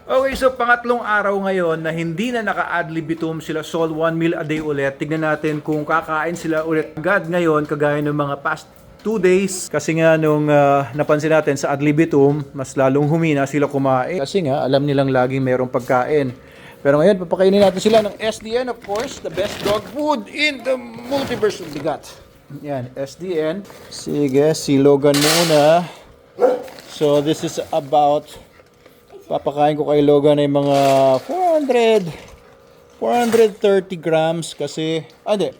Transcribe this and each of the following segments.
Okay, so pangatlong araw ngayon na hindi na naka-ad libitum sila Sol 1 meal a day ulit. Tignan natin kung kakain sila ulit agad ngayon kagaya ng mga past 2 days. Kasi nga nung napansin natin sa ad libitum, mas lalong humina sila kumain. Kasi nga alam nilang laging mayroong pagkain. Pero ngayon, papakainin natin sila ng SDN, of course, the best dog food in the multiverse of bigat. Yan, SDN. Sige, si Logan muna. So this is about... Papakain ko kay Logan ay mga 430 grams kasi, hindi,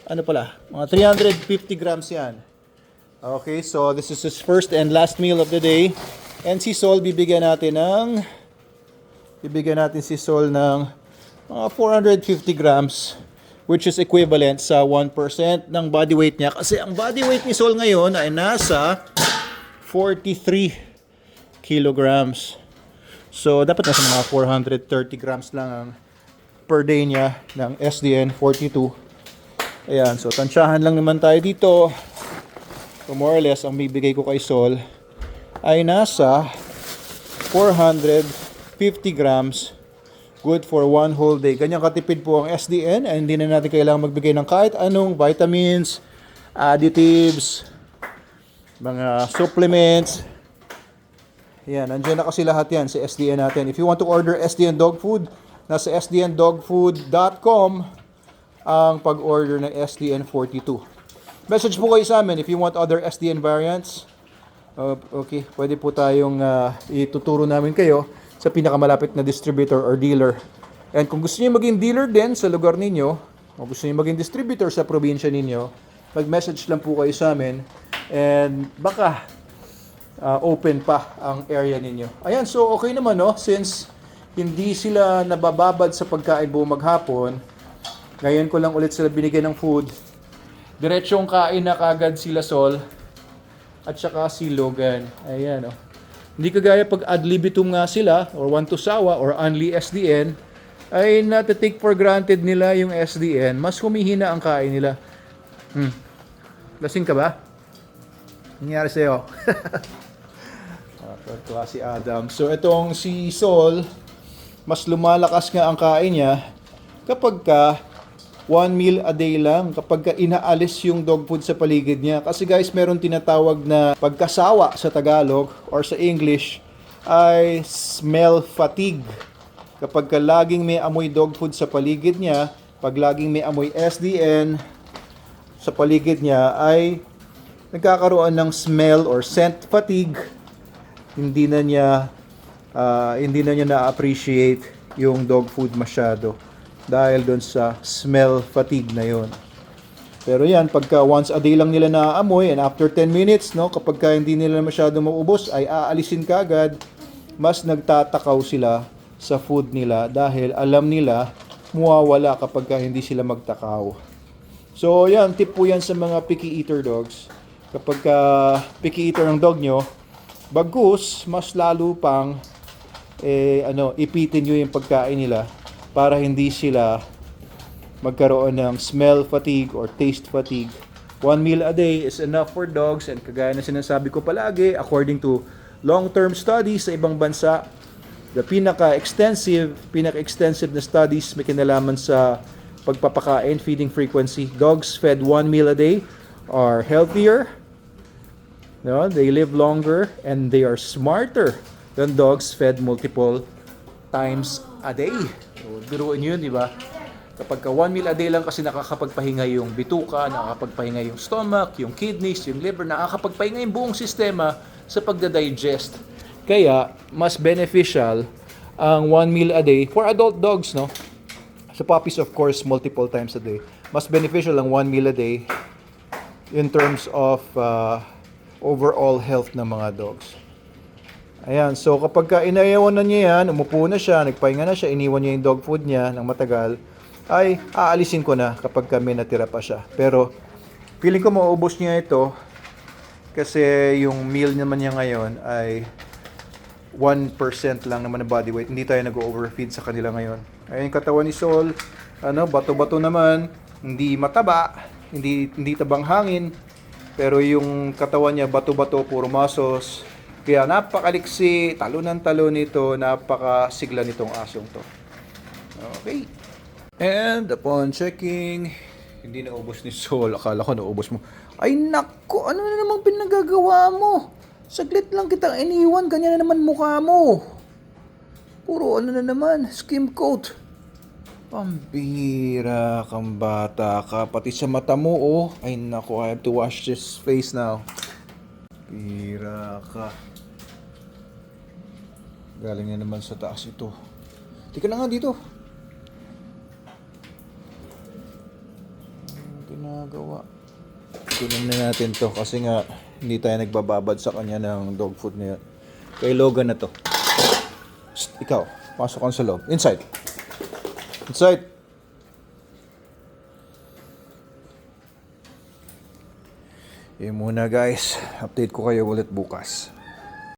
ano pala, mga 350 grams yan. Okay, so this is his first and last meal of the day. And si Sol, bibigyan natin si Sol ng mga 450 grams, which is equivalent sa 1% ng body weight niya. Kasi ang body weight ni Sol ngayon ay nasa 43 kilograms. So, dapat nasa mga 430 grams lang ang per day niya ng SDN 42. Ayan, so tansyahan lang naman tayo dito. So, more or less, ang bibigay ko kay Sol ay nasa 450 grams. Good for one whole day. Ganyan katipid po ang SDN and hindi na natin kailangan magbigay ng kahit anong vitamins, additives, mga supplements. Yan, nandiyan na kasi lahat yan sa SDN natin. If you want to order SDN dog food, nasa sdndogfood.com ang pag-order ng SDN 42. Message po kayo sa amin if you want other SDN variants. Okay, pwede po tayong ituturo namin kayo sa pinakamalapit na distributor or dealer. And kung gusto niyo maging dealer din sa lugar ninyo, o gusto niyo maging distributor sa probinsya ninyo, mag-message lang po kayo sa amin and baka open pa ang area ninyo. Ayan, so okay naman, no? Since hindi sila nabababad sa pagkain buong maghapon, ngayon ko lang ulit sila binigyan ng food. Diretsong kain na kagad sila Sol at saka si Logan. Ayan, no? Hindi kagaya pag ad libitum nga sila or want to sawa or only SDN, ay natitake for granted nila yung SDN. Mas humihina ang kain nila. Lasing ka ba? Nangyari sa'yo? Ito si Adam. So itong si Sol, mas lumalakas nga ang kain niya kapag ka 1 meal a day lang, kapag ka inaalis yung dog food sa paligid niya. Kasi guys, meron tinatawag na pagkasawa sa Tagalog or sa English ay smell fatigue. Kapag ka laging may amoy dog food sa paligid niya, pag laging may amoy SDN sa paligid niya ay nagkakaroon ng smell or scent fatigue. Hindi na niya na-appreciate yung dog food masyado dahil doon sa smell fatigue na yon. Pero yan, pagka once a day lang nila naaamoy and after 10 minutes, no, kapag ka hindi nila masyado maubos, ay aalisin kagad, mas nagtatakaw sila sa food nila dahil alam nila mawawala kapag ka hindi sila magtakaw. So yan, tip po yan sa mga picky eater dogs. Kapag ka picky eater ng dog nyo, bagus, mas lalo pang ipitin nyo yung pagkain nila para hindi sila magkaroon ng smell fatigue or taste fatigue. 1 meal a day is enough for dogs and kagaya na sinasabi ko palagi, according to long-term studies sa ibang bansa, the pinaka-extensive na studies may kinalaman sa pagpapakain, feeding frequency. Dogs fed 1 meal a day are healthier, no, they live longer and they are smarter than dogs fed multiple times a day. So, biruin yun, di ba? Kapag ka 1 meal a day lang kasi nakakapagpahinga yung bituka, nakakapagpahinga yung stomach, yung kidneys, yung liver, nakakapagpahinga yung buong sistema sa pagdadigest. Kaya, mas beneficial ang 1 meal a day for adult dogs, no? Sa puppies, of course, multiple times a day. Mas beneficial ang 1 meal a day in terms of overall health ng mga dogs. Ayan, so kapag ka inayawan na niya yan, umupo na siya, nagpahinga na siya, iniwan niya yung dog food niya ng matagal, ay aalisin ko na kapag kami natira pa siya. Pero feeling ko maubos niya ito kasi yung meal naman niya ngayon ay 1% lang naman ng body weight. Hindi tayo nag-overfeed sa kanila ngayon. Ayun yung katawan ni Sol, bato-bato naman, hindi mataba, hindi tabang hangin, pero yung katawan niya bato-bato, puro muscles, Kaya napakaliksi, talo ng talo nito, napakasigla nitong asong to. Okay. And upon checking, hindi naubos ni Sol. Akala ko naubos mo. Ay nako, ano na namang pinagagawa mo? Saglit lang kitang iniwan, ganyan na naman mukha mo. Puro ano na naman, skim coat. Pambira kang bata ka, pati sa mata mo oh. Ay nako, I have to wash this face now. Pira ka. Galing na naman sa taas ito. Tika na nga dito. Anong ginagawa? Kunin na natin to kasi nga hindi tayo nagbababad sa kanya ng dog food na yun. Kay Logan na to. Psst, ikaw, pasok ka sa loob. Inside. Inside. Yun muna guys. Update ko kayo ulit bukas.